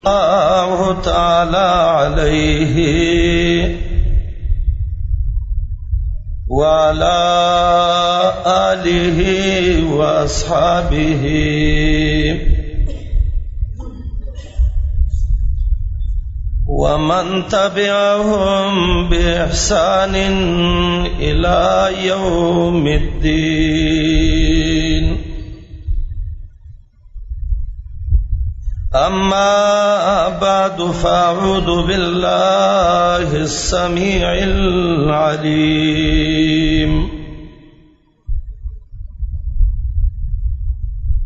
الله تعالى عليه وعلى آله وأصحابه ومن تبعهم بإحسان إلى يوم الدين. أما بعد فأعوذ بالله السميع العليم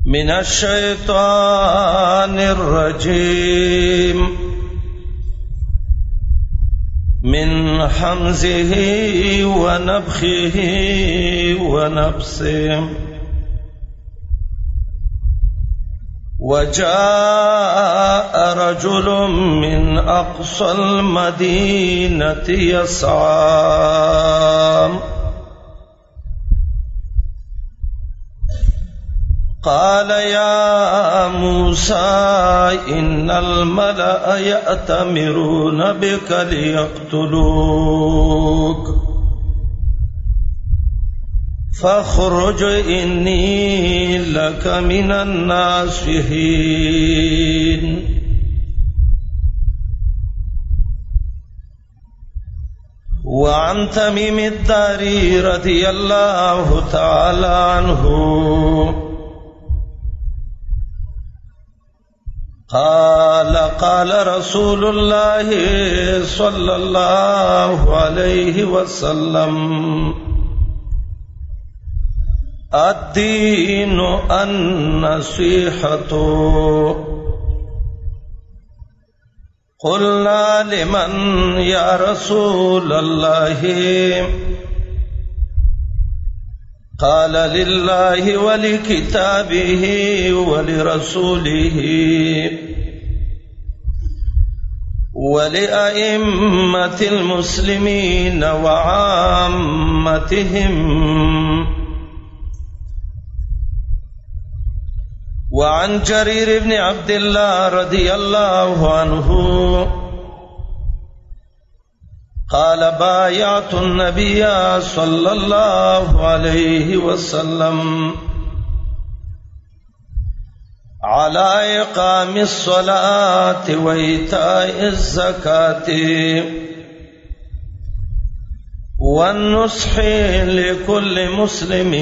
من الشيطان الرجيم من حمزه ونفخه ونفسه. وجاء رجل من أقصى المدينة يسعى قال يا موسى إن الملأ يأتمرون بك ليقتلوك فاخرج إني لك من الناصحين. وعن تميم الداري رضي الله تعالى عنه قال قال رسول الله صلى الله عليه وسلم الدين النصيحة. قلنا لمن يا رسول الله؟ قال لله ولكتابه ولرسوله ولأئمة المسلمين وعامتهم. وعن جرير بن عبد الله رضي الله عنه قال بايعت النبي صلى الله عليه وسلم على إقام الصلاة وإيتاء الزكاة والنصح لكل مسلم.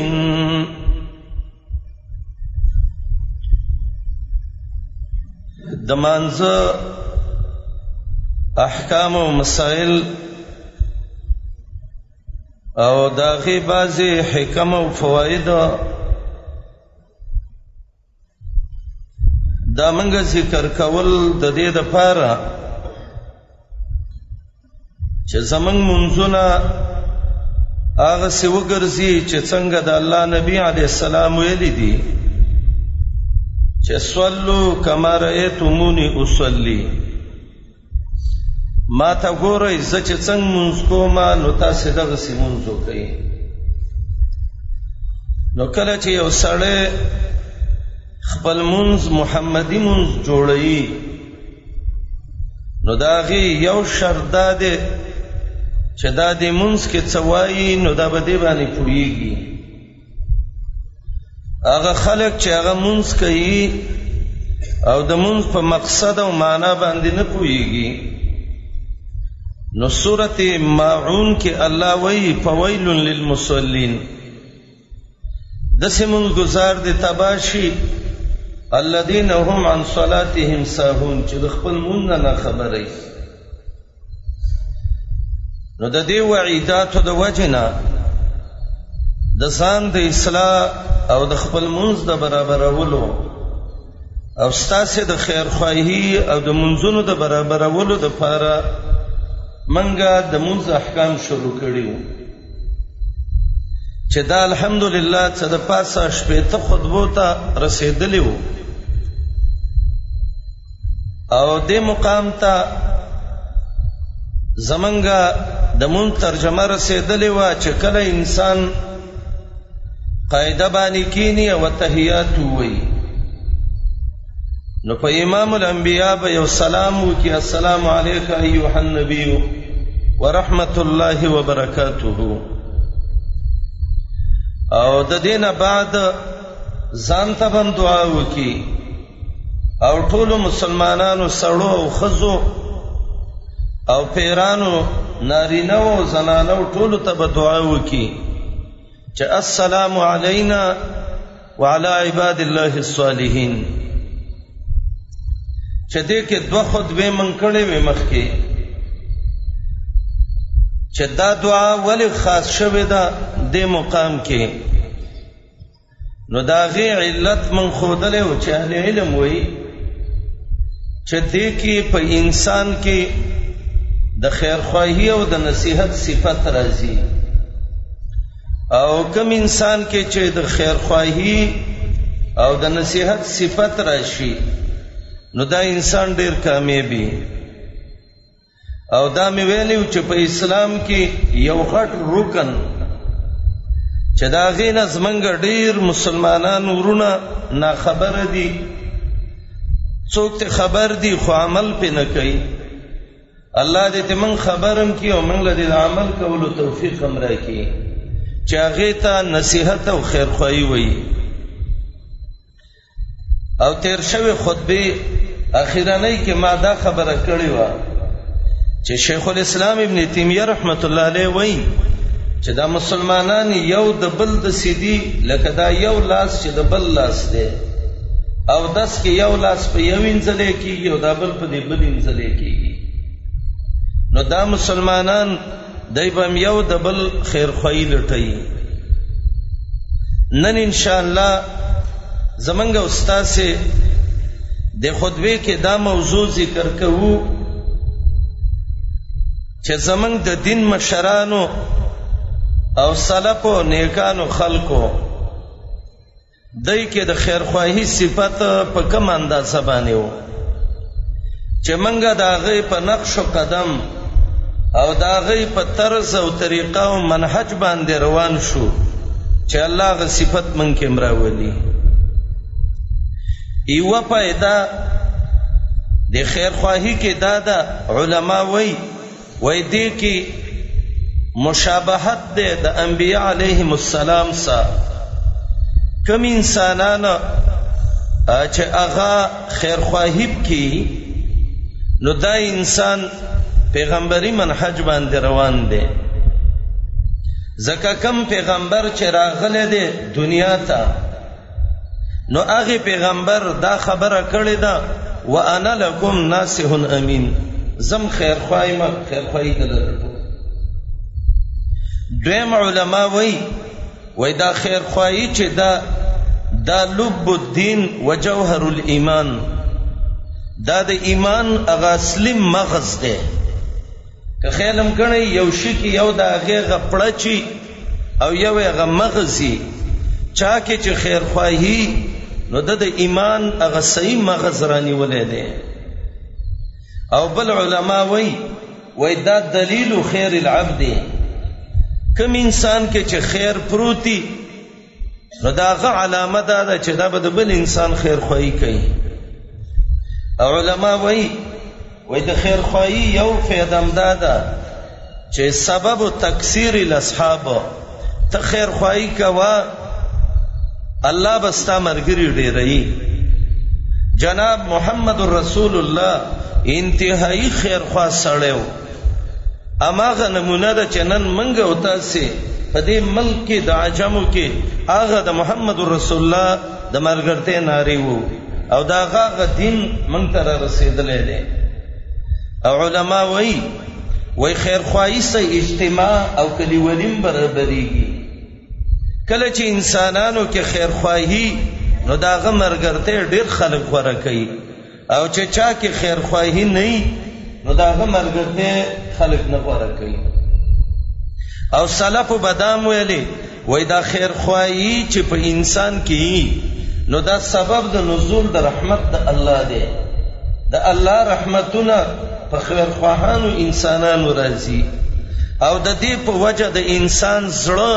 دمانزه احکام و مسائل او داغی بازی حکم و فوائد دا منګ ذکر کول د دې د پاره چې زمنګ منځونه هغه سی وګرځي چې څنګه د الله نبی علیه السلام ویلي دي چې صلوا کما رأیتمونی اصلی. ما ته ګورئ زه چې څنګه مونځ کوم نو تاسې دغسې مونځ وکئ. نو کله چې یو سړی خپل مونځ محمدي مونځ جوړوي نو د هغې یو شرط دا دی چې دا دې مونځ کې څه وایي نو دا به دې باندې پوهېږي. هغه خلق چې هغه مونځ کوي او د مونځ په مقصد او معنا باندې نه پوهیږي نو سورته ماعون کې الله وایي فویل للمصلین دسه مونږ گزار دي تباشي الذين هم عن صلاتهم ساهون چې د خپل مونږ نه خبرې. نو د دې وعیداتو د وجنه د ځان د اصلاح او د خپل منځ د برابرولو او ستاسو د خیرخواهی او د منځونو د برابرولو د لپاره منګه د منځ احکام شروع کړیو چې دا الحمدلله چې د پاسه شپې ته خطبو ته رسیدلی وو او د مقام ته زمنګه د مون ترجمه رسیدلی و چې کله انسان قاعده باندې کینی او تحیات وی نو په امام الانبیاء به یو سلام وکي، السلام علیک ایها النبی ورحمت الله وبرکاته. او د دینه بعد ځان ته هم دعا وکي او ټول مسلمانانو سړو او خزو او پیرانو نارینه او زنانو ټول ته به دعا وکي چې السلام علینا وعلى عباد الله الصالحین. چې دې کې دوه خطبه من کړې وې مخکې چې دا دعا ولې خاص شوه ده د مقام کې، نو دا غي علت من خودله او چې اهل علم وایي چې دې کې په انسان کې د خیرخواهی او د نصیحت صفت راځي، او کوم انسان کې چې د خیرخواهی او د نصیحت صفت راشي نو دا انسان ډیر کامیابی. او دا مې ویلو چې په اسلام کې یو غټ رکن چې دا غینه زمنګ ډیر مسلمانان ورونه نا خبر دي، څوک ته خبر دي خو عمل پې نه کوي. الله دې ته من خبرم کی او من له دې عمل کولو توفیق هم راکړي چې هغه ته نصیحت او خیرخواهی وایي. او تیر شوی خطبه اخیرانه کې ما دا خبره کړې و چې شیخ الاسلام ابن تیمیه رحمت الله علیه وایي چې دا مسلمانان یو د بل د سیدی لکه دا یو لاس چې د بل لاس دی، او داس کې یو لاس په یو انځلې کېږي او دا بل په دې بل انځلې کېږي. نو دا مسلمانان دای به یو د بل خیرخواهی لټي. نن ان شاء الله زمنګ استاد سے د خطبه کې دا موضوع ذکر کوو چې زمنګ د دین مشرانو او سلفو نیکانو خلکو دای کې د خیرخواهی صفت په کوم اندازه باندې وو چې منګه دا غي په نقش او قدم او دا غي په طرز او طریقه او منهج باندې روان شو چې الله غ صفت من کې مراولي. ایوه پیدا د خیرخواهی کې دا علما وای دې کې مشابهت ده د انبیاء علیهم السلام سره. کوم انسانانو چې هغه خیرخواهی کوي نو دا انسان پیغمبري منهج باندې روان دی، ځکه کوم پیغمبر چې راغله دی دنیا ته نو هغه پیغمبر دا خبره کړې ده وانا لکم ناصح امین، زم خیرخواهی ما خیرخواهی دلته. دویم علما وای دا خیرخواهی چې دا لب الدین وجوهر الایمان، دا د ایمان هغه اصلي مغز دی. که خیالم کړی یو شي کې یو دا هغه غپړچی او یو هغه مغزي چا کې چې خیرخواهی نو د ایمان هغه صحیح مغز رانیولې دی. او بل علما وای دا دلیل خیر العبد، کوم انسان کې چې خیر پروتي نو دا غ علامه ده چې دا به د بل انسان خیرخواهی کوي. او علما وای د خیرخواهی یو فائدہ ده چې سبب تکثیر الاصحاب، ته خیرخواهی کوا الله بستا مرګري ډېرې. جناب محمد رسول الله انتهایی خیرخواه سړیو، اماغه نمونه ده چې نن منګه او تاسو په دې ملک کې د عجمو کې هغه د محمد رسول الله د مرګرته ناری وو او دا هغه دین مونږ ته رسیدلې ده. او علما وای خیرخواهی سه اجتماع او کلیولیم برابرېږي. کله چې انسانانو کې خیرخواهی نو دا هغه مرګرته ډېر خلک غوړه کوي، او چې چا کې خیرخواهی نه نو دا هغه مرګرته خلک نه غوړه کوي. او سلف بدام وای دا خیرخواهی چې په انسان کې نو دا سبب د نزول د رحمت د الله دی. د الله رحمتونه په خیرخواهانو انسانانو راځي، او د دې په وجه د انسان زړه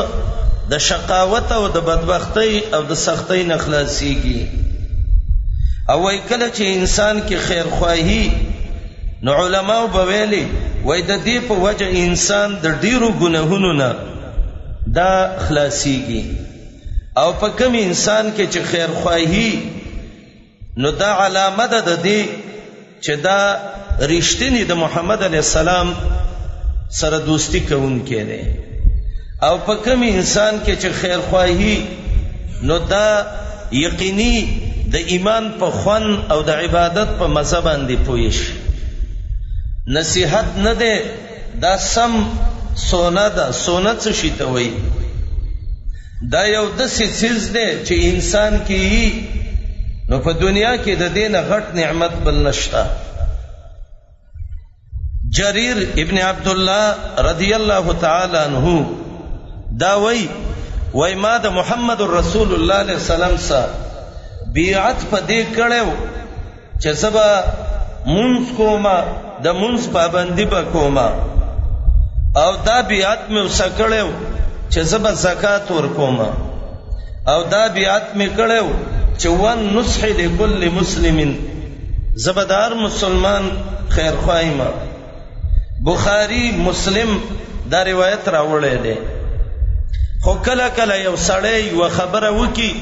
د شقاوت او د بدبختی او د سختی نه خلاصيږي. او وای کله چې انسان کې خیر خواهی نو علماء به ویلي وای د دې په وجه انسان د ډیرو ګناهونو نه دا خلاصيږي او په کوم انسان کې چې خیر خواهی نو دا علامه ده د دې چې دا رښتینی د محمد علی السلام سره دوستی کوونکی دی او په کوم انسان کې چې خیر خواهی نو دا یقیني د ایمان په خوان او د عبادت په مزه باندې پوي شي نصیحت نه ده دا سم سونا ده سونا څه شي ته وایي دا یو داسې څیز دی چې انسان کې نو په دنیا کې د دې نه غټ نعمت بل نشته جریر ابن عبد الله رضی الله تعالی عنہ دا وای ما د محمد رسول الله علیه السلام سره بیعت په دې کړو چې سبا مونږ کومه د مونږ پابندي وکوما او دا بیعت مې وسکړو چې سبا زکات ورکوما او دا بیعت مې کړو چې ون نصح لكل مسلم زبدار مسلمان خیر خواهیما بخاری مسلم دا روایت راوړی دی خو کله کله یو سړی یو خبره وکي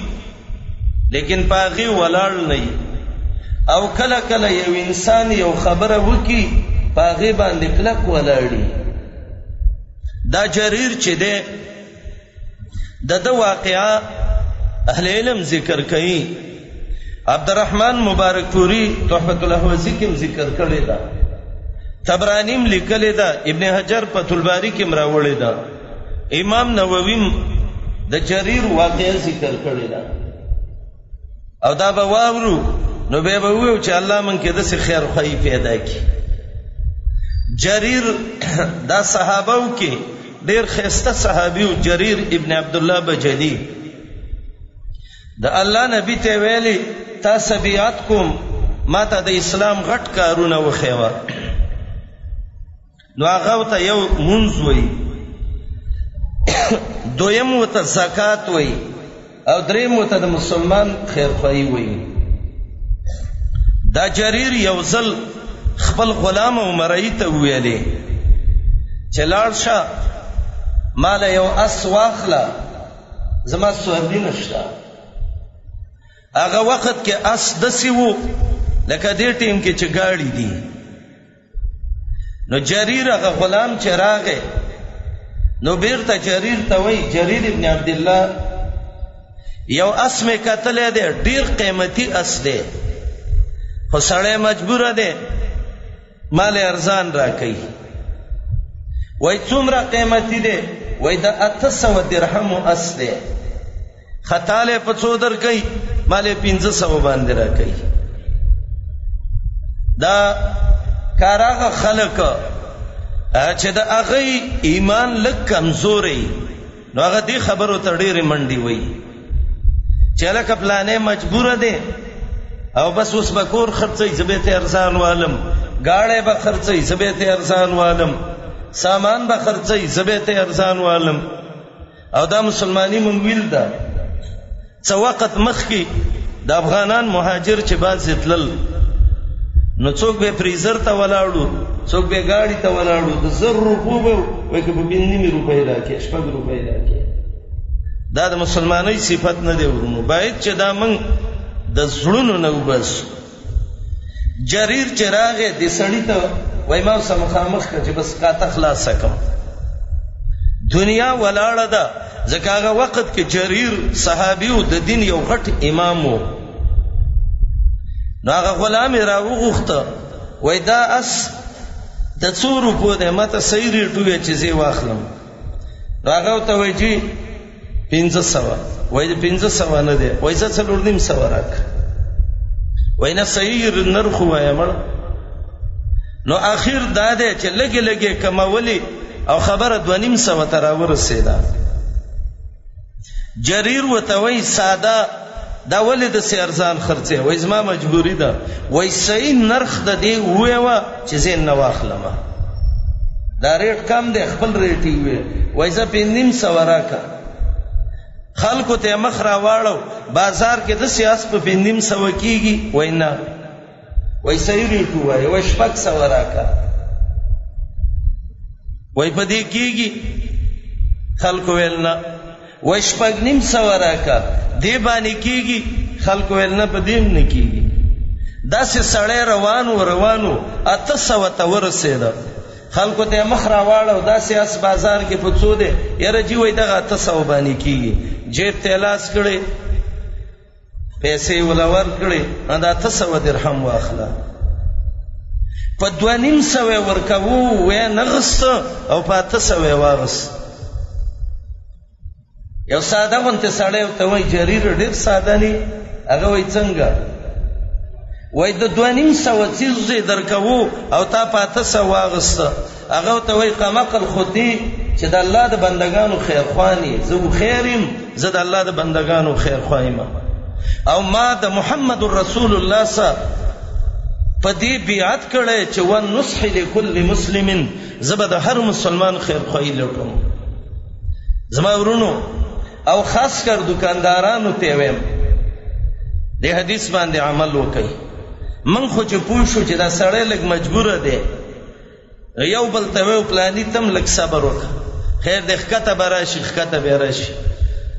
لیکن پاغي ولاړ نه او کله کله یو انسان یو خبره وکي پاغي باندې کلک ولاړی دا جریر چې ده د واقعا اهل علم ذکر کوي عبدالرحمن مبارک پوری تحفۃ الاحوزی کې ذکر کړی دا طبرانی لیکلی دا ابن حجر فتح الباری کې مراوړی دا امام نووی د جریر واقعا ذکر کړی دا او دا به واورو نو به ویو چې الله مونږ کې د خیر خوای پیدا کړي جریر دا صحابهو کې ډیر خسته صحابیو جریر ابن عبد الله بجلی د الله نبی ته ویلي تاسو بیعت کوم ما ته د اسلام غټ کارونه وخیوا نو هغه ته یو منځ وای دویم وته زکات وای او دریم وته د مسلمان خیر خوای وای دا جریر یو ځل خپل غلام او مرئی ته ویلې چلاړ شه مال یو اس واخلا زما سوردی نشته هغه وخت کې اس دسی وو لکه دې ټیم کې چې گاڑی دي نو جریر هغه غلام چې راغې نو بیرته جریر ته وای جریر ابن عبد الله یو اس مې کتلې ده ډیر قیمتي اس ده خو سړی مجبور ده مال ارزان راکې وای څومره قیمتي ده وای د 800 درهم اس ده خطاله په څو در کوي مال 1500 باندې راکې دا کاراغه خلک چې د هغه ایمان لږ کمزوري نو هغه دې خبرو ته ډېرې منډي وای چې لکه پلانې مجبور ده او بس اوس به کور خرڅي زبېته ارزان والم گاړې به خرڅي زبېته ارزان والم سامان به خرڅي زبېته ارزان والم او دا مسلمانی مونږ ویل دا څو وخت مخکې د افغانان مهاجر چې باز تلل نو څوک به فریزر ته ولاړو څوک به گاڑی ته ولاړو د 100 روپو به وای که په 90 روپۍ راکې 60 روپۍ راکې دا د مسلمانۍ صفت نه دی ورونو باید چې دا من د زړونو نه وبس جریر چراغه د سړی ته وای ما سم مخامخ کړ چې بس کا تخلاص کم دنیا ولاړه ده ځکه هغه وخت کې جریر صحابیو د دین یو غټ امام وو نو هغه غلام راوغخته وای دا اس د څورو په دې ماته صحیح ریټوي چې زی واخلم هغه ته وای جی 1500 وای 1500 نه دی وای څه څلور نیم سو راک وای نه صحیح نرخ وای مړ نو اخر دا دی چې لګي لګي کماولي او خبره 2.5 تر ورسېدا جریر وته وای ساده دا ولید سیرزان خرڅه وای زما مجبوری ده وای صحیح نرخ د دی وېوا چې زین نه واخلم دا ریټ کم دی خپل ریټ وي وای زه 5.5 راکا خلکو ته مخ را واړو بازار کې د سیاست په 500 کېږي وینا وای سېری کوه وای شپږ سو راکا وای په دې کېږي خلکو ویلنا وای شپږ نیم سو راکا دې باندې کېږي خلکو ویلنا په دې نه کېږي داسې سړی روانو 800 ته ورسېده خلکو ته مخ را واړو داسې اس بازار کې په څو دی یاره جی وای دغه 800 باندې کېږي جیب ته لاس کړي پیسې ولور کړي دا 800 درهم واخله په 2.5 ورکوو وې نغست او په 800 واغست یو ساده غونته سړی ته وای جریر ډیر ساده ني هغه وای څنګه وای د 2.5 چیز درکوو او تا په 800 واغست هغه ته وای قمقل خودي چې د الله د بندگانو خیر خواني زه خیرم زه د الله د بندگانو خیر خوایم او ما د محمد رسول الله صلی په دې بیعت کړي چې ون نصح لكل مسلم زبد هر مسلمان خیر خوای لټوم زما ورونو او خاص کر دکاندارانو ته ویم دې حدیث باندې عمل وکړي من خو چې پوه شو چې دا سړی لږ مجبور دی یو بل ته ویو پلانی تم لږ صبر وکړه خیر د ښکته به راشي ښکته به راشي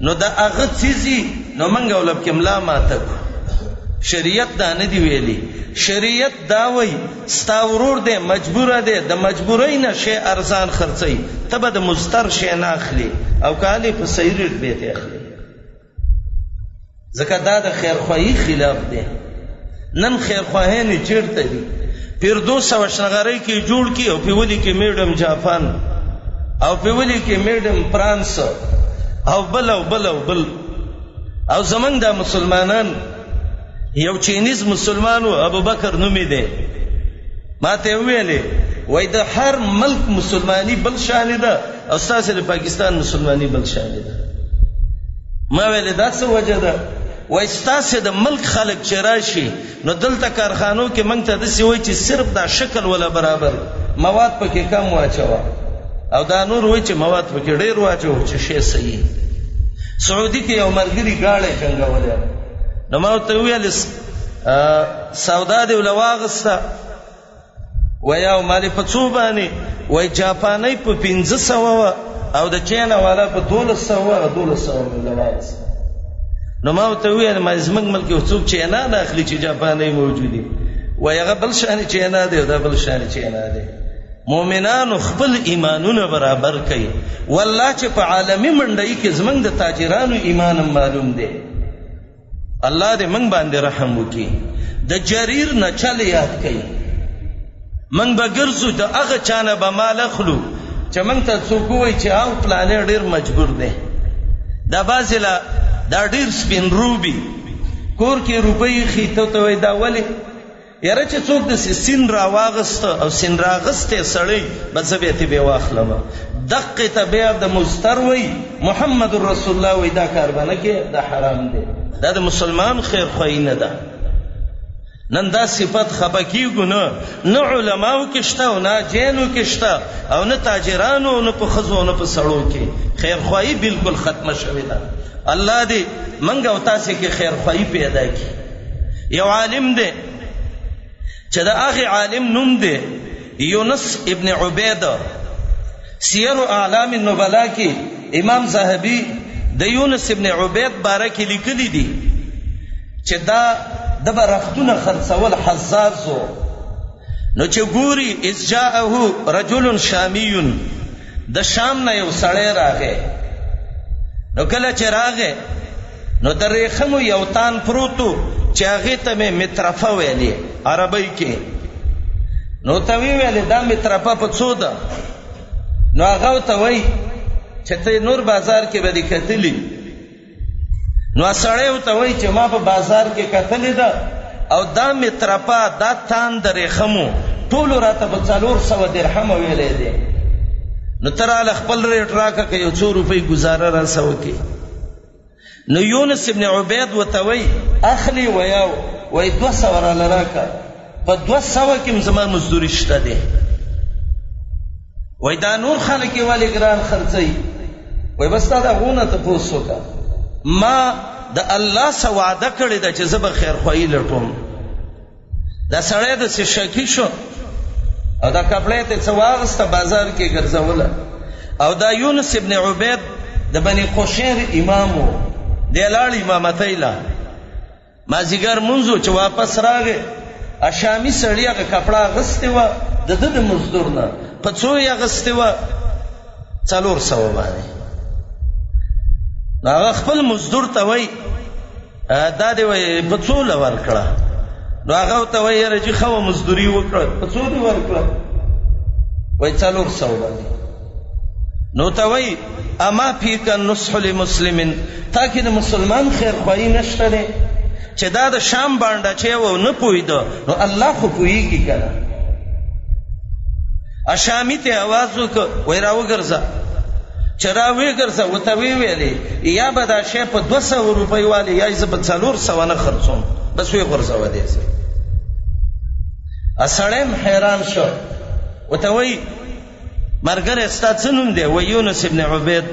نو دا هغه څیزي نو منګ ولب کې ملا ماته شریعت دا نه دی ویلي شریعت دا وای ستا ورور دی مجبور دی د مجبورۍ نه شی ارزان خرڅي ته به د مستر شی نه اخلي او کالی په صحیح ریټ به ته اخلي ځکه دا د خیر خوایي خلاف دی نن خیر خواهانی چیرته دي پیردوس او شنغری کې جوړ کی او پیولي کې میډم جاپان او پیولي کې میډم فرانس او بل او زمنګ د مسلمانان یو چینیز مسلمانو ابوبکر نومې دی ما ته ویلې وای د هر ملک مسلمانی بل شان ده او تاسو د پاکستان مسلمانی بل شان ده ما ویلې دا څه وجه ده وای تاسو د ملک خلک چې راشي نو دلته کارخانو کې مونږ ته د سی وای چې صرف دا شکل ولا برابر مواد پکې کم واچو او دا نور وای چې مواد پکې ډیر واچو چې شی صحیح سعودي کې یو مرګري گاړې څنګه ولې نو ما ته ویل سودا دی ولواغستا وای او مالې په څو باندې وای جاپاني په 1500 او د چینا والا په 1200 ولواغستا نو ما ته ویل ما زمنګ ملک یو څوک چې نه داخلي چې جاپاني موجودي وای هغه بل شان چې نه دی دا بل شان چې نه دی مؤمنانو خپل ایمانونه برابر کړي والله چې په عالمي منډي کې زمنګ د تاجرانو ایمان معلوم دی الله دې موږ باندې رحم وکړي د جریر نه چل یاد کړي موږ به ګرځو د هغه چانه به مال اخلو چې موږ ته څوک وایي چې او پلانې ډیر مجبور دی دا بازله دا ډیر سپین روبي کور کې روپۍ خېته ته وای دا ولی یاره چې څوک د سین را واغست او سین راغسته سړی بس به ته به واخلم دقه ته بیا د مستر وای محمد رسول الله وای دا کار باندې کې دا حرام دی دا د مسلمان خیر خوای نه ده نن دا صفت خپکیږي نه علماو کې شته او نه جینو کې شته او نه تاجرانو نه په خزو نه په سړو کې خیر خوای بالکل ختمه شوې ده الله دې منګ او تاسو کې خیر خوای پیدا کړي یو عالم دی چې دا هغه عالم نوم دی یونس ابن عبیده سیر اعلام النبلاء کې امام زاهبی د یونس ابن عبید بارک لیکلی دی چې دا د برختونه خرڅول حزازو نو چې ګوري اذ جاءه رجل شامی د شام نه یو سړی راغی نو کله چې راغی نو د ریخمو یو تان پروتو چې هغه ته مترفه ویلې عربی کې نو ته ویلې دا مترفه په څو ده نو هغه ته وای چې ته نور بازار کې به دې کتلی نو سړی ته وای چې ما په بازار کې کتلی ده او دا مترفه دا تان د ریخمو ټول راته په 400 درهم ویلې دي نو تر خپل ریټ راکه کې یو 2 روپۍ گزاره را سو کې نو یونس ابن عبید وتوی اخلی ویاو وای 200 را لراکه په 200 کې زما مزدوري شته دي وای دا نور خلک والی ګران خرڅي وای بس دا غونه ته پوسوکا ما د الله سره وعده کړې ده چې زه به خیرخواهي لټوم. دا سړی داسې شکي شو او دا کپړې ته څه واغسته بازار کې ګرځوله او دا یونس ابن عبید د بني قشیر امام و دی لاړ امامتۍ له مازدیګر مونځ و چې واپس راغی شامي سړي هغه کپړه اغستې وه د ده د مزدور نه په څو یې اغستې وه 400 باندې. هغه خپل مزدور ته وایي دا دې وایي په څو له ورکړه؟ نو هغه ورته وایي یاره جي ښه وه مزدوري وکړه په څو دې ورکړه؟ وایي 400 باندې. نو ته وایي اما فیک النصح لمسلم، تا کې د مسلمان خیرخواهي نشته دی چې دا د شام باندې چې و نه پوهېده نو الله خو پوهېږي که نه. شامي ته آواز وکړه وایي راوګرځه چې راوګرځه ورته ویې ویلې یا به دا شی په 200 روپۍ والې یا یې زه په 400 نه خرڅوم بس ویې غورځوه دې ځای. سړی هم حیران شو ورته وایي مرګره ستا څه نوم دی؟ وایي یونس ابن عبید.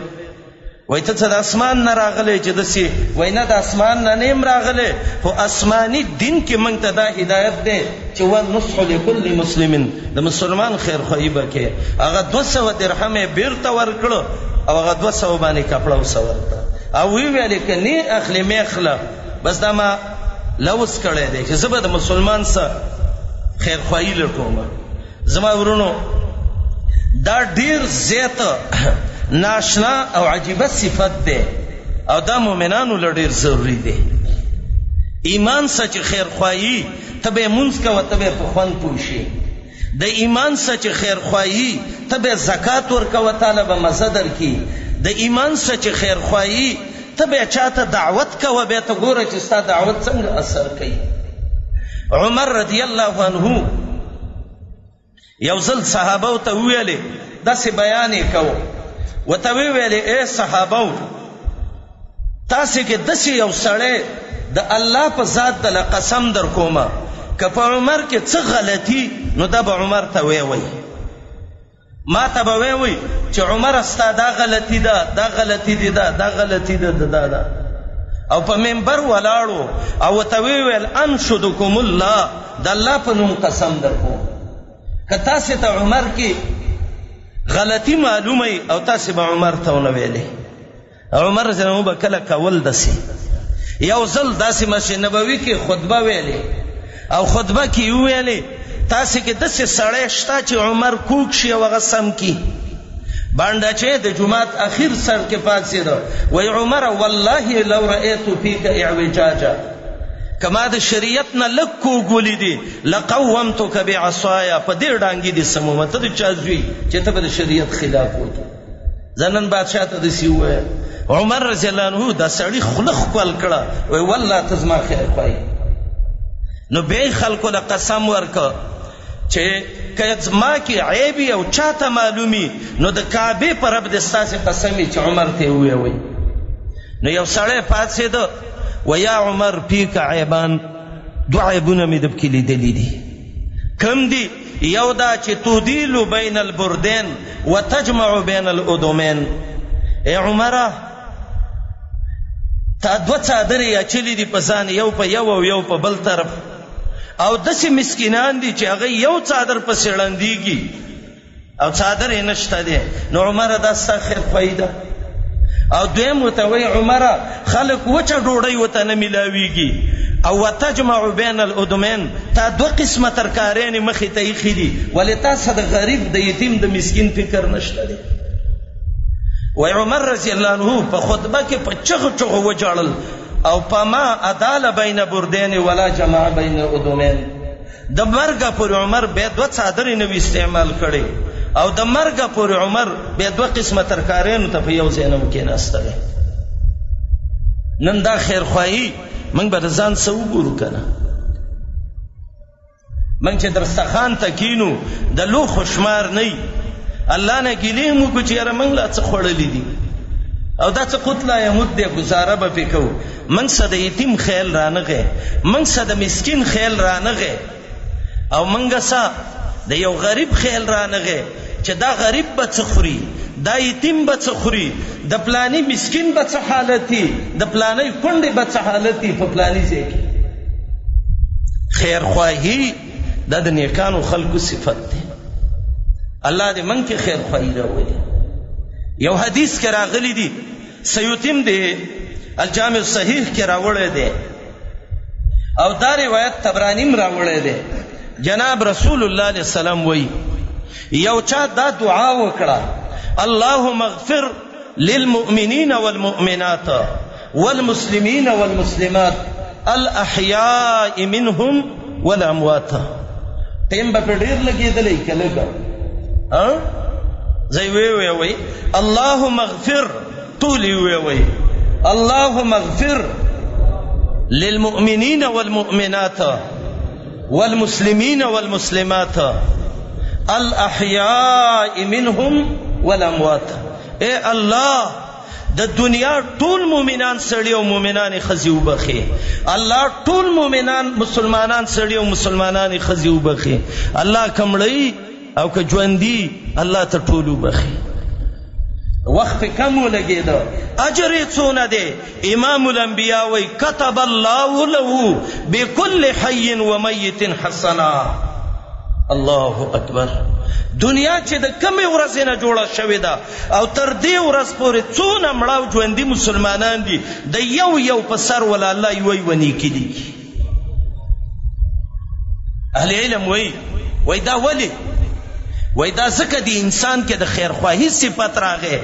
وایي ته څه د اسمان نه راغلی چې داسې؟ وایي نه د اسمان نه یم راغلی خو آسماني دین کې موږ ته دا هدایت دی چې والنصح لكل مسلم، د مسلمان خیرخواهي به کې. هغه 200 درهم یې بیرته ورکړو او هغه 200 باندې کپړه وسورته او وی ویلې که نه اخلي مې اخله بس دا ما لوس کړی دی چې زه به د مسلمان سره خیرخواهي لټوم. زما ورونو دا ډیر زیاته ناشنا او عجیبه صفت ده او دا مؤمنانو له ډیر ضروري ده. ایمان سچ خیرخواهي ته به مونږ کوه ته به په خوند پوه شي. د ایمان سچ خیرخواهي ته به زکات ورکوه تعالی به مزه درکړي. د ایمان سچ خیرخواهي ته به چاته دعوت کوه بیا ته ګوره چې ستا دعوت څنګه اثر کوي. عمر رضی الله عنه یو ځل صحابه ته ویلې داسې بیان یې کوو ورته ویې ویلې ای صحابو تاسې کې داسې یو سړی د الله په ذات دله قسم در کومه که په عمر کې څه غلطي نو دا به عمر ته ویوي ما ته به ویوي چې عمر ستا دا غلطي ده دا غلطي دي دا غلطي ده دا او په منبر ولاړو او ورته ویې ویل انشدکم الله د الله په نوم قسم در کوم که تاسې ته عمر کې غلطی معلومه او تاسې به عمر ته ونه ویلې. عمر رضی الله عنه به کله کول داسې یو ځل داسې مسجد نبوي کې خطبه ویلې او خطبه کې یې وویلې تاسې کې داسې سړی شته چې عمر کوږ شي او هغه سم کي. بانډه چې د جومات اخیر سر کې پاڅېده وایي عمر والله لو رأیت فیک اعوجاجا کما د شریعت نه لږ کوږ دي لقومتک بعصایا په دې ډانګې دې سمومه ته د چا زوی چې ته به د شریعت خلاف وکړې. زنن بادشاه ته داسې وویل. عمر رضی الله عنه دا سړي خوله ښکل کړه وایي والله ته زما خیرخواهي. نو بیا یې خلکو له قسم ورکړه چې که زما کې عیب وي او چاته معلومي نو د کعبې په رب دې ستاسې قسم وي چې عمر ته یې وویوئ. نو یو سړی پاڅېده ویا عمر فیک عیبان 2 عیبونه مې د پکې لیدلي دي. کم دي؟ یو دا چې تدیل بین البردین وتجمع بین الادمین. ای عمره تا 2 څادرې اچلي دي په ځان یو په یو او یو په بل طرف او داسې مسکینان دي چې هغه یو څادر پسې ړندېږي او څادر یې نشته دی. نو عمره دا ستا خیرخواهي ده؟ او دویم ورته وایي عمره خلک وچه ډوډۍ ورته نه میلاویږي او وتجمع بین الادمین تا 2 قسمه ترکارانې مخې ته ایښي دي ولې تاسو د غریب د یتیم د مسکین فکر نشته دی. وایي عمر رضی الله عنه په خطبه کې په چغو چغو وجاړل او فما عدال بین بردین ولا جمع بین ادمین. د مرګه پورې عمر بیا 2 څادرې نه استعمال کړي او د مرګه پورې عمر بیا 2 قسمه ترکارانو ته په یو ځای نه کېناستلی. نن دا خیرخواهي موږ به د ځان څه وګورو که نه؟ موږ چې دسترخوان ته کینو د لوښو شمار نه وي الله نه ګیلې هم وکړو چې یاره موږ لا څه خوړلي دي او دا څه قتله یموت دی ګزاره به پې کوو. موږ سه د یتیم خیال رانغی موږ سه د مسکین خیال رانغی او موږ سه د یو غریب خیال رانغی چې دا غریب به څه خوري دا یتیم به څه خوري، د پلانی مسکین به څه حالتي، د پلانی کونډې به څه حالتي په پلانی ځای کې. خیرخواهي دا د نیکانو خلقو صفت دی. الله دې من کې خیرخواهي راولي. یو حدیث کې راغلی دی، سیوطیم دی الجامع الصحیح کې راوړی دی او دا روایت طبرانیم راوړی دی. جناب رسول الله علیه السلام وی یو چا دا دعا وکړه، اللهم اغفر للمؤمنین والمؤمنات والمسلمین والمسلمات الاحیاء منهم والاموات. ټیم به په ډیر لګېدلی که لږه زی وی اللهم اغفر، طولی وی اللهم اغفر للمؤمنین والمؤمنات والمسلمین والمسلمات الاحیاء منهم والاموات. اے الله د دنیا ټول مؤمنان سړي او مؤمنان ښځې وبخي. الله ټول مؤمنان مسلمانان سړي او مسلمانان ښځې وبخي. الله کمړی او که ژوندي الله ته ټول وبخي. وخت په کم ولګېده، اجر یې څونه دی؟ امام الانبیاء وی کتب الله له بكل حي ومیت حسنا. الله اکبر. دنیا چې د کمې ورځې نه جوړه شوې ده او تر دې ورځ پورې څونه مړه او ژوندي مسلمانان دي، د یو یو په سر ولا الله یوی ونیکي دي. اهل علم وی دا ولی؟ وای دا ځکه د انسان کې د خیرخواهي صفت راغی.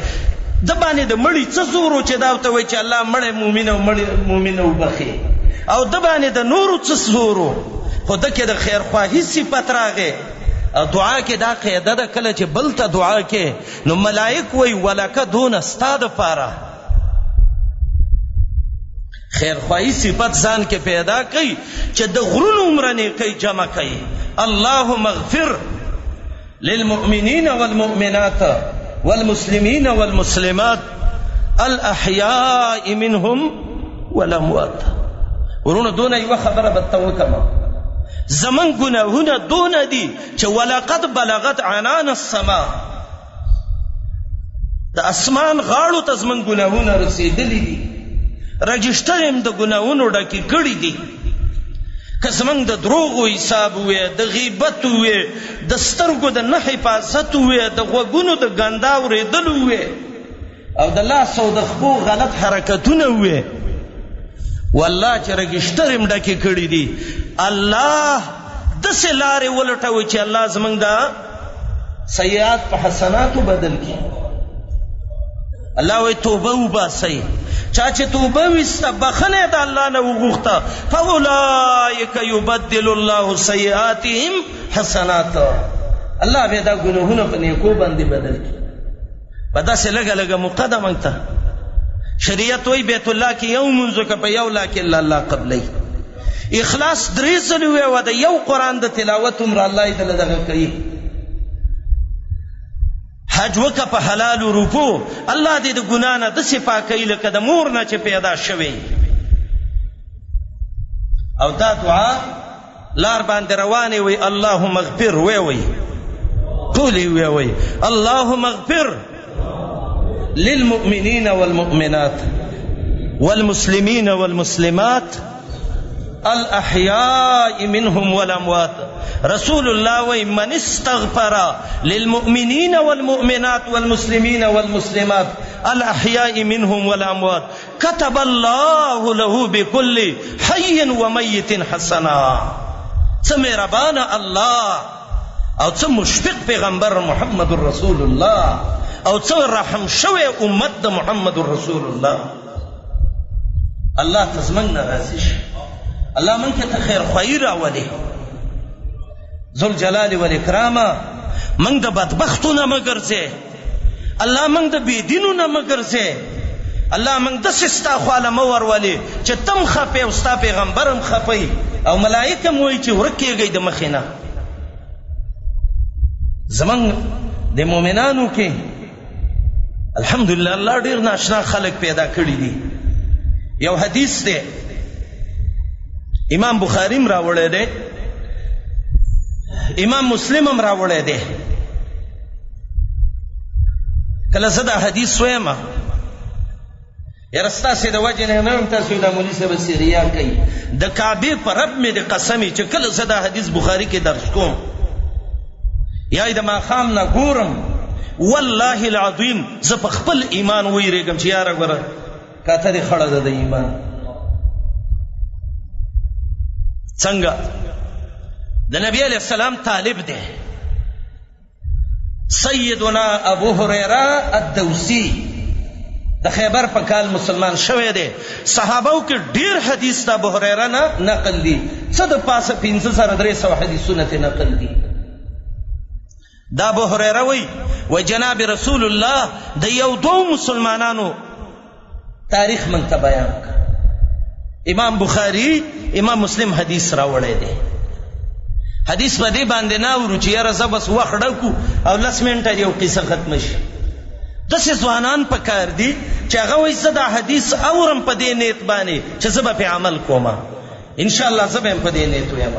د باندې د مړي څه زور و چې دا ورته وایي چې الله مړی مؤمن او مړی مؤمنه وبخي، او د باندې د نورو څه زور و، خو ده کې د خیرخواهي صفت راغی. او دعا کې دا قاعده ده، کله چې بل ته دعا کې نو ملائک وایي ولکه دونه ستا دپاره. خیرخواهي صفت ځان کې پیدا کوي چې د غرونو عمره نیکۍ جمع کوي. اللهم اغفر للمؤمنین والمؤمنات والمسلمین والمسلمات الاحیاء منهم والاموات. ورونه دونه یوه خبره به ته وکړم، زمون ګناهونه دونه دي چې ولقد بلغت عنان السما، د اسمان غاړو ته زمون ګناهونه رسېدلي دي، رجسټر هم د ګناهونو ډکې کړي دي. که زمونږ د دروغو حساب وې، د غیبت وې، د سترګو د نه حفاظت وې، د غوږونو د ګندا اورېدلو وې، او د لاس او د خپو غلط حرکتونه وې، والله چې رجسټر هم ډکې کړي دي. الله داسې لارې ولټوي چې الله زمونږ د سیئات په حسناتو بدل کړي. الله وی توبه وباسئ. چا چې توبه وسته، بخنه د الله نه وغوښته، فاولئک یبدل الله سیئاتهم حسنات. الله بیا دا ګناهونه په نیکو باندې بدل کړي. په داسې لږه لږه مقدمه ته شریعت وی بیت الله کې یو منځو که په یو لا کې الا الله قبلی. اخلاص 3 ځلې ویوه، د یو قرآن د تلاوت عمر الله یې دله دغه کوي. حج وکه په حلالو روپو، الله دې د ګناه نه داسې پاکوي لکه د مور نه چې پیدا شوی. او دا دعا لار باندې روانې وي، اللهم اغفر وی ټولې وی اللهم اغفر للمؤمنین والمؤمنات والمسلمین والمسلمات الاحیاء منهم والاموات. رسول الله وی من استغفر للمؤمنین والمؤمنات والمسلمین والمسلمات الاحیاء منهم والاموات كتب الله له بكل حي وميت حسنا. څه مهربان الله او څه مشفق پیغمبر محمد رسول الله او څه رحم شوی امت د محمد رسول الله. الله تزمن راضي شي، الله من کې ته خیر خیر راولي. ذل جلال والاکرام من د بدبختونه مګرځه، الله من د بيدینو نه مګرځه، الله من د سستا خواله مور ولي چې تم خپه او ستا پیغمبرم خپي او ملائکه موي چې ورکیږي د مخینه. زمون د مؤمنانو کې الحمدلله الله ډیر ناشنا خلق پیدا کړی دي. یو حدیث دی امام بخاری م راوړی دی، امام مسلم م راوړی دی. کله زه دا حدیث وایم یاره ستاسې د وجې نه یم تاسو دا مولوي صاحب سیریا کوي د کعبې په رب مې د قسمې چې کله زه دا حدیث بخاري کې درس کوم یا د ماښام نه ګورم والله العظیم زه په خپل ایمان ویرېږم چې یاره ګوره کاته دې خړه ده د ایمان څنګه د نبی علیہ السلام طالب دی سیدنا ابو هریره الدوسی د خیبر په کال مسلمان شوی دی صحابو کې ډیر حدیث د ابو هریره نه نقل دي څه د پاسه 5300 حدیثونه ته نقل دي دا ابو هریره وی جناب رسول الله د یو دو مسلمانانو تاریخ من ته بیان کړ امام بخاری امام مسلم حدیث راوړی دی حدیث په دې باندې نه ورو چې یاره زه بس وخت ډکو او 10 منټه یو قصه ختم شي داسې ځوانان پکار دي چې هغه وایي زه دا حدیث اورم په دې نیت باندې چې زه به پې عمل کوم انشاءالله زه به هم په دې نیت ویم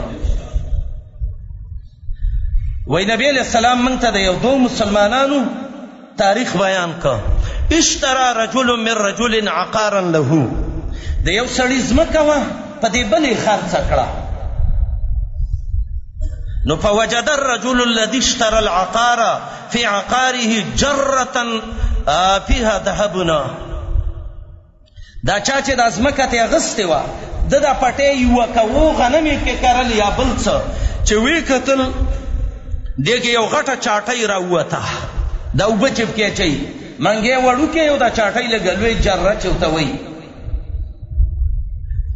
وی نبی علیہ السلام موږ ته د یو دو مسلمانانو تاریخ بیان کړ اشترى رجل من رجل عقارا له د یو سړي ځمکه وه په دې بلې خرڅه کړه نو فوجد الرجل الذي اشترى العقار في عقاره جرة فيها ذهبنا دا چا چې د ځمکه ته اغستې وه د دا پټۍ یوه کوو غنم یې کې کرل یا بل څه چې ویې کتل دې کې یو غټه چاټۍ راووته دا اوبه چې پکې اچوي منګې وړوکې یو دا چاټۍ لږه لوی جره چې ورته وایي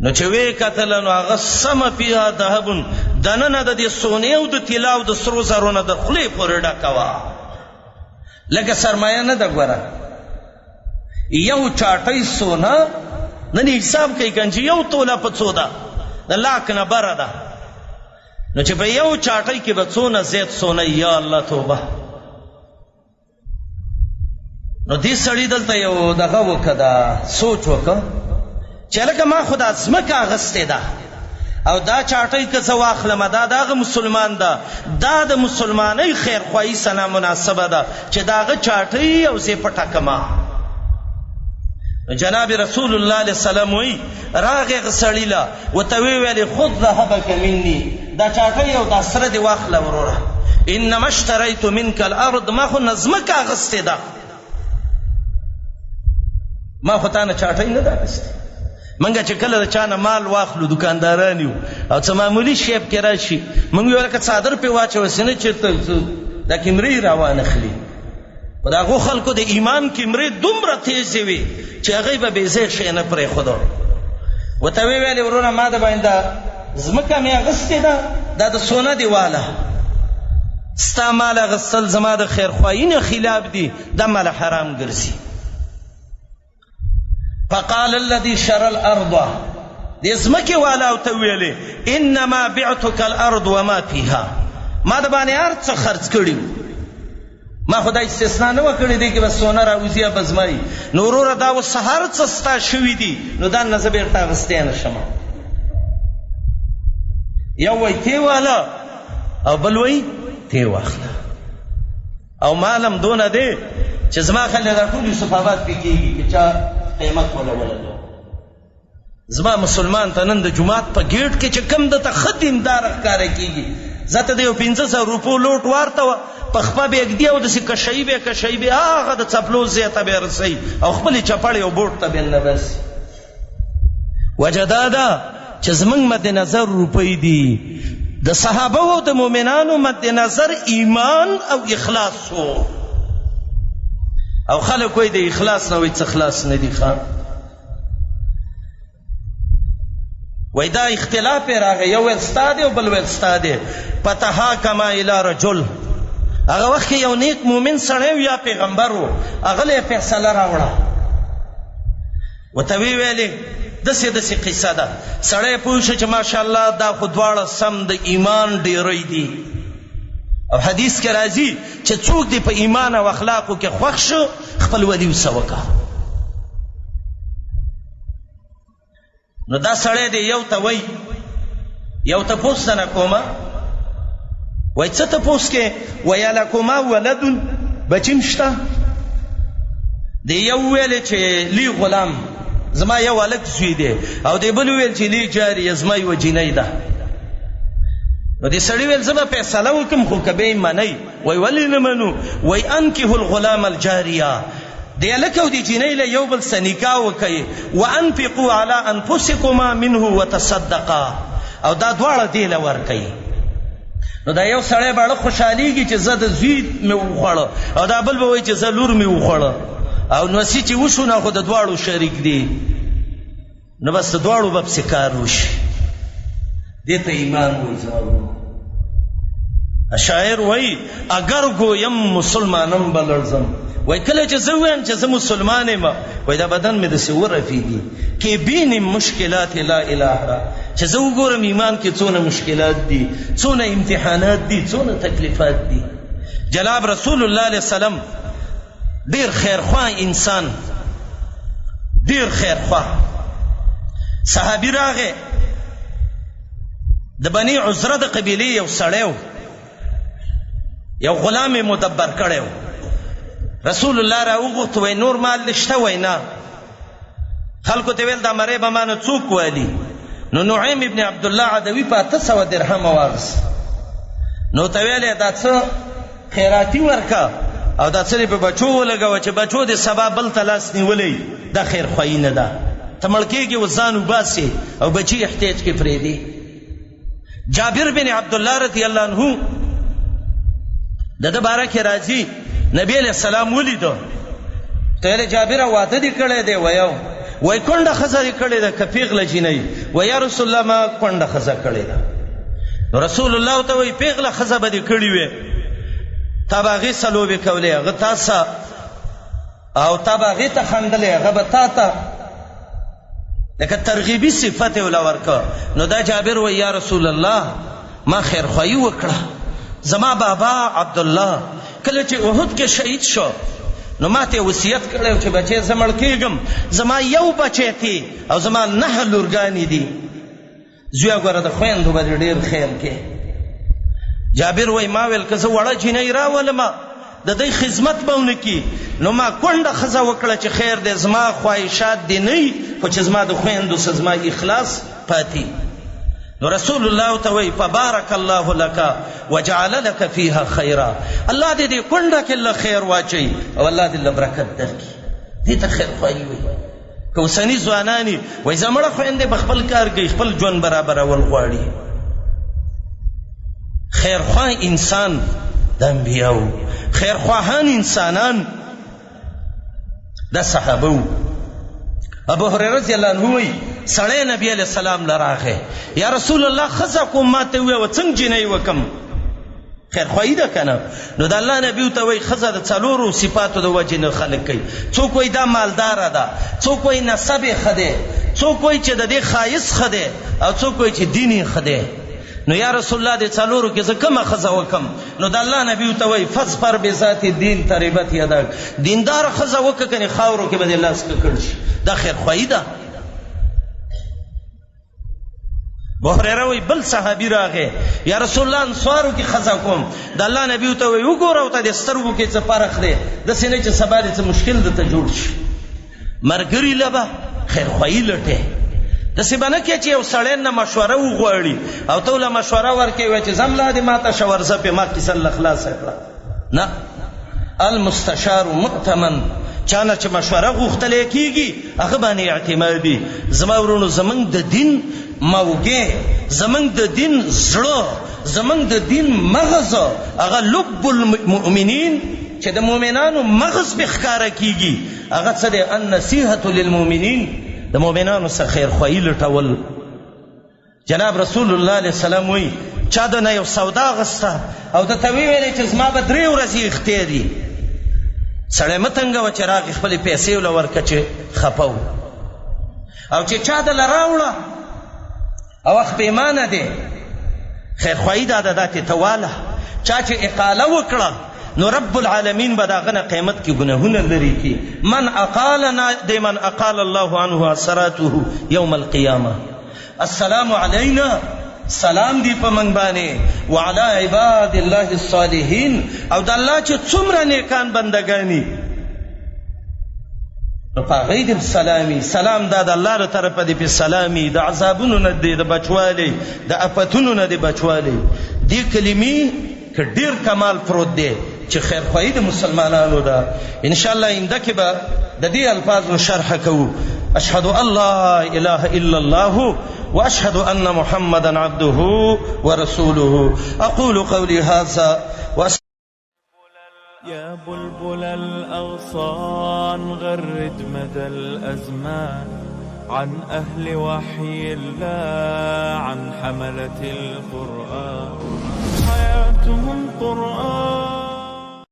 نو چې ویې کتل نو هغه سمه فیها ذهبون دننه د دې سونې او د طلا او د سرو زرو نه د خولې پورې ډکه وه لکه سرمایه نه ده ګوره یو چاټۍ سونه نن حساب کوي که چې یو توله په څو ده د لاک نه بره ده نو چې په یو چاټۍ کې به څونه زیات سونه یا الله توبه نو دې سړي دلته یو دغه وکړه سوچ وکړه چې لکه ما خو دا ځمکه اغستې ده او دا چاټۍ که زه واخلم دا د هغه مسلمان ده دا د مسلمانۍ خیرخواهي سره مناسبه ده چې د هغه چاټۍ او زه پټه کړمه جناب رسول الله علیه السلام وی راغې هغه سړي له ورته ویې ویلې خذ ذهبک مني دا چاټۍ او دا سره دې واخله وروره انما اشتریت منک الارض ما خو نه ځمکه اغستې ده ما خو تا نه چاټۍ نه ده اغستې منګه چې کله د چا نه مال واخلو دکانداران یو او څه معمولي شی پکې راشي موږ یو لکه څادر پې واچوسې نه چېرته دا کیمرې راوانخلي په د هغو خلکو د ایمان کیمرې دومره تیزې وي چې هغوی به بې ځای شی نه پرېښودو ورته ویې ویلې وروره ما د باندې دا ځمکه مې اغستې ده دا د سونه دیواله ستا مال اغستل زما د خیرخواهي نه خلاف دي دا مال حرام ګرځي فقال الذي شرى الارض دې ځمکې والا ورته ویلې انما بعتك الارض وما فيها ما د باندې هر څه خرڅ کړي ما خو دا استثنا نه وه کړې دی کې به سونه راوځي یا به زما نو وروره دا اوس هر څه ستا شوي دي نو دا نه زه بېرته اغستی نه شم یو وایي تی واله او بل وایي تی واخله او مالم دونه دی چې زما خلک دا ټول یوسف آباد پې کېږي که چا قیمت ولولو زما مسلمان ته نن د جومات په ګیټ کې چې کم دته ښه دیندار ښکاره کېږي زه ته د یو 500 روپو لوټ وارته وه په خپه به ږدي او داسې کشوي به هغه د څپلو ځای ته به یې رسوي او خپلې چپړې او بوټ ته به یې نه بسي وجه دا ده چې زموږ مد نظر روپۍ دي د صحابه او د مؤمنانو مد نظر ایمان او اخلاص و او خلک وایي د اخلاص نه وایي څه خلاص نه دي وای دا اختلاف راغی یو ویل ستا دی او بل ویل ستا دی فتحاکما الی رجل هغه وخت کې یو نیک مومن سړی یا پیغمبر و هغه له فیصله راوړه ورته ویې ویلې داسې داسې قصه ده سړی پوه شو چې ماشاءالله دا خو دواړه سم د ایمان ډیری دي او حدیث کې راځي چې څوک دی په ایمان او اخلاقو کې خوښ شو خپل ولي وسه وکړه نو دا سړی دی یو ته وایي یو تپوس نه کومه وای څه تپوس کې ویا لکما ولدن بچیم شته دی یو ویل چې لی غلام زما یو الک زوی دی او دی بل ویل چې لی جاری زما یو جنۍ ده نو دی سړی ویل زما فیصله وکم خو کبه منی وای ولی نه منو وای انکه الغلام الجاریه دی الک او دی جنۍ له یو بل سنیکا وکي وانفقوا على انفسكما منه وتصدقا او دا دواړه دی له ور کوي نو دا یو سړی باندې خوشاليږي چې زه د زوی مې وخوړه او دا بل به وایي چې زه لور مې وخوړه او نو سې چې وشو نه خو د دواړو شریک دي نو بس د دواړو به پسې کار وشي دې ته ایمان وایي شاعر وایي اگر گویم مسلمانم به لړزم وای کله چې زه وایم چې زه مسلمان یم وای دا بدن مې داسې ورفېږي کې بینم مشکلات لا اله چې زه وګورم ایمان کې څونه مشکلات دي څونه امتحانات دي څونه تکلیفات دي جناب رسول الله علیه السلام ډیر خیرخواه انسان ډیر خیرخواه صحابي راغی د بني عذره د قبیلې یو سړی یو غلام مدبر کړی رسول الله را وغوښت وای نور مال نشته وای نه خلکو ته ویل دا مری به مانه څوک والی نو نعیم ابن عبد الله عدوی په 800 درهم واغس نو ته ویل دا څه خیراتی ورکا او دا څه په بچو لګاو چې بچو دې سبا بل تلاس نیولې دا خیر خوای نه ده تملکیږي وزانو باسي او بچي احتیاج کې فریدي جابر بن عبد الله رضی الله عنه د بارک راځي نبی علیہ السلام ولیدو ته جابر واده دې کړی دی وای کونډه خزه دې کړی ده کفیغله جنۍ و یا رسول الله ما کونډه خزه کړی ده رسول الله ته وای پیغله خزه به دې کړی وي تاباغي سلوبه کولې هغه تاسو او تاباغي ته خندلې هغه به تاسو لکه ترغیبی صفته ولا ورکا نو دا جابر وای یا رسول الله ما خیر خوای وکړه زما بابا عبد الله کله چې احد کې شهید شو نو ماته وصیت کړو چې بچي زمړ کېږم زما یو بچی تی او زما 9 لورګانی دي زویا غره د خويندو باندې ډیر خیر کې جابر وای ما ویل که زه وړه جنۍ راولم د دې خدمت بونه کی نو ما کونډه خزه وکړه چې خیر دې زما خواهشات دي نه خو چې زما د خويندو زما اخلاص پاتې نو رسول الله ته وی فبارك الله لك وجعل لك فيها خيرا الله دې کونډه کې الله خیر واچي او الله دې برکت درکړي دې ته خیر خوایي وي کوسنی ځوانانی وای زمړه خويندې بخپل کار کوي خپل ژوند برابر ول غواړي خیر خواه انسان د انبیاء خیر خواهان انسانان د صحابه ابو هريره رضی الله عنه وی سړی نبی علیہ السلام لراغه یا رسول الله خزه کوم ماته وی و څنګه جنۍ وکم خیر خوای ده کنه نو د الله نبی ته وی خزه د څلورو صفاتو د وجه نه خلق کوي څوک وی دا مالدار ده څوک وی نسب خده څوک وی چې د دې خایس خده او څوک وی چې دیني خده نو یا رسول الله د څلورو کې څه کومه خزه وکم نو د الله نبی ته وی فصبر بذات الدين تربت یدک دیندار خزه وک کنه خاورو کې به الله سک کړ شي دا خیر خوای ده ابو هريره وی بل صحابي راغه یا رسول الله انصارو کې خزا کوم د الله نبی ته وی وګورو ته د سترګو کې څه فرق دی د سینې چې سبا دې څه مشکل ده ته جوړ شي مرګري لبا خیر خوای لټه د سبانه کې چې یو سړی نه مشوره وغواړي او ته له مشوره ورکوي چې زملا دې ماته شورزه په ما کې سل اخلاص کړه نه المستشار مؤتمن چانه چې مشوره غوښتل کیږي هغه باندې اعتمادي زما ورونو زمنګ د دین موګه زمنګ د دین زړه زمنګ د دین مغز هغه لب المؤمنین چې د مؤمنانو مغز به ښکارا کیږي هغه څه ده النصيحه للمؤمنین د مؤمنانو سره خیر خوایي لټول جناب رسول الله علیه السلام وی چا د نه یو سودا غسته او د توی ویلې چې زما به 3 ورځې اختیاري سړی متنګ و چې راغی خپل پیسې ول ورکچې خپاو او چې چا د لراوړه او وخت پیمانه ده خیر خوایي دا داتې تواله چا چې اقاله وکړه نو رب العالمین به دا غنه قیامت کې ګناهونه لري کی من اقالنا دمن اقال الله عنه اثراته يوم القيامه السلام علینا سلام دی په من باندې وعلى عباد الله الصالحین او د الله چې څومره نیکان بندگانی فغید السلامي سلام دا د الله تر طرفه دی په سلامي د عذابونو نه دی د بچوالي د افتونو نه دی بچوالي دی کلمې ک ډیر کمال پروت دی چې خیر خوای د مسلمانانو ده ان شاء الله انده کې به د دې الفاظو شرح کوو اشهد ان لا اله الا الله واشهد ان محمدا عبده ورسوله اقول قولي هذا يا بلبل الأغصان غرد مدى الأزمان عن أهل وحي الله عن حملة القرآن حياتهم قرآن